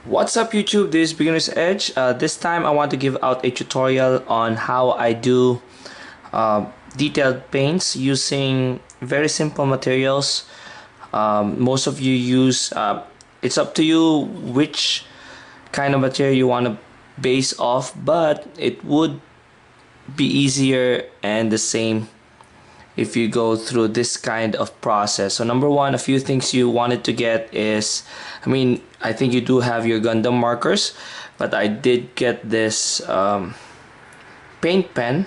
What's up YouTube, this is Beginner's Edge. This time I want to give out a tutorial on how I do detailed paints using very simple materials. Most of you use, it's up to you which kind of material you want to base off, but it would be easier and the same if you go through this kind of process. So number one, a few things you wanted to get is, I think you do have your Gundam markers, but I did get this paint pen.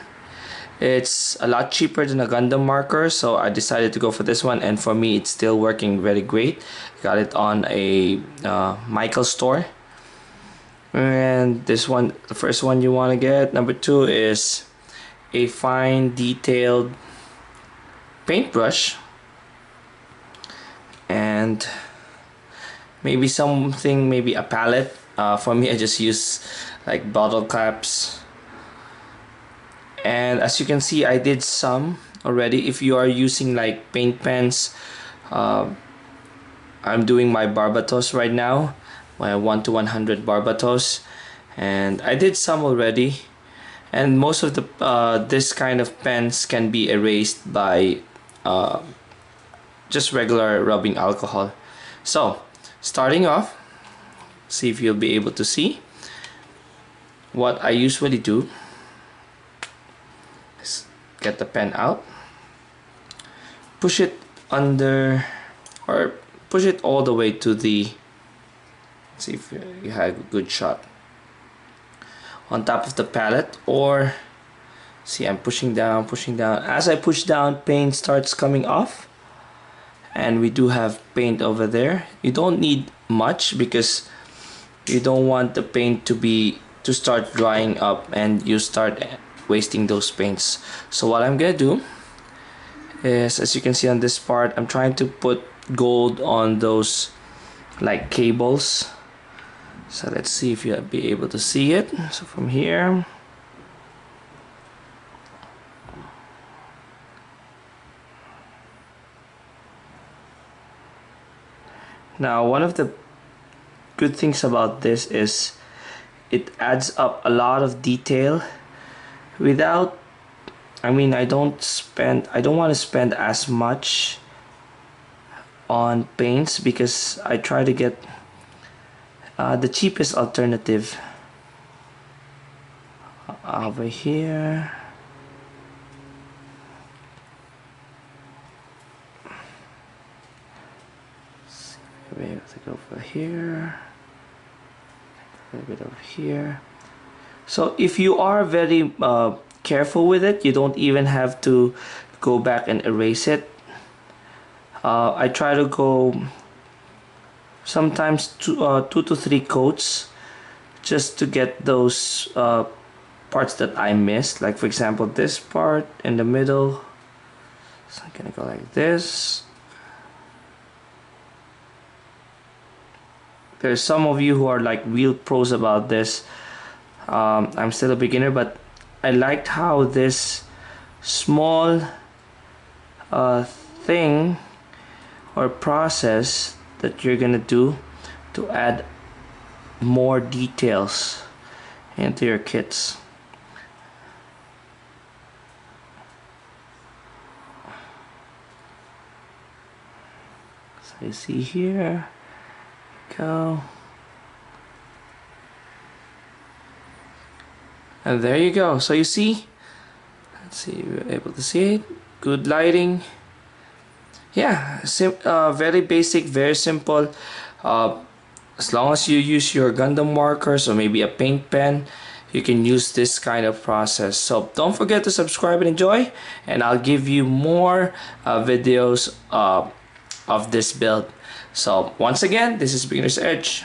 It's a lot cheaper than a Gundam marker, so I decided to go for this one, and for me it's still working very great. Got it on a Michael store. And this one, the first one you want to get. Number two is a fine detailed paintbrush, and maybe something, maybe a palette. For me, I just use like bottle caps, and as you can see, I did some already. If you are using like paint pens, I'm doing my Barbatos right now, my 1 to 100 Barbatos, and I did some already. And most of the this kind of pens can be erased by just regular rubbing alcohol. So starting off, see if you'll be able to see what I usually do is get the pen out, push it under, or push it all the way to the, see if you have a good shot on top of the palette. Or see, I'm pushing down. As I push down, paint starts coming off, and we do have paint over there. You don't need much because you don't want the paint to start drying up and you start wasting those paints. So what I'm gonna do is, as you can see on this part, I'm trying to put gold on those like cables. So let's see if you'll be able to see it. So from here, now one of the good things about this is it adds up a lot of detail without, I don't want to spend as much on paints because I try to get the cheapest alternative over here. We're able to go over here, a little bit over here. So if you are very careful with it, you don't even have to go back and erase it. I try to go sometimes 2 to 3 coats just to get those parts that I missed, like for example this part in the middle. So I'm gonna go like this. There's some of you who are like real pros about this. I'm still a beginner, but I liked how this small thing or process that you're gonna do to add more details into your kits. So you see here, go, and there you go. So you see, let's see if you're able to see it. Good lighting. Yeah, very basic, very simple. As long as you use your Gundam markers or maybe a paint pen, you can use this kind of process. So don't forget to subscribe and enjoy, and I'll give you more videos of this build. So once again, this is Beginner's Edge.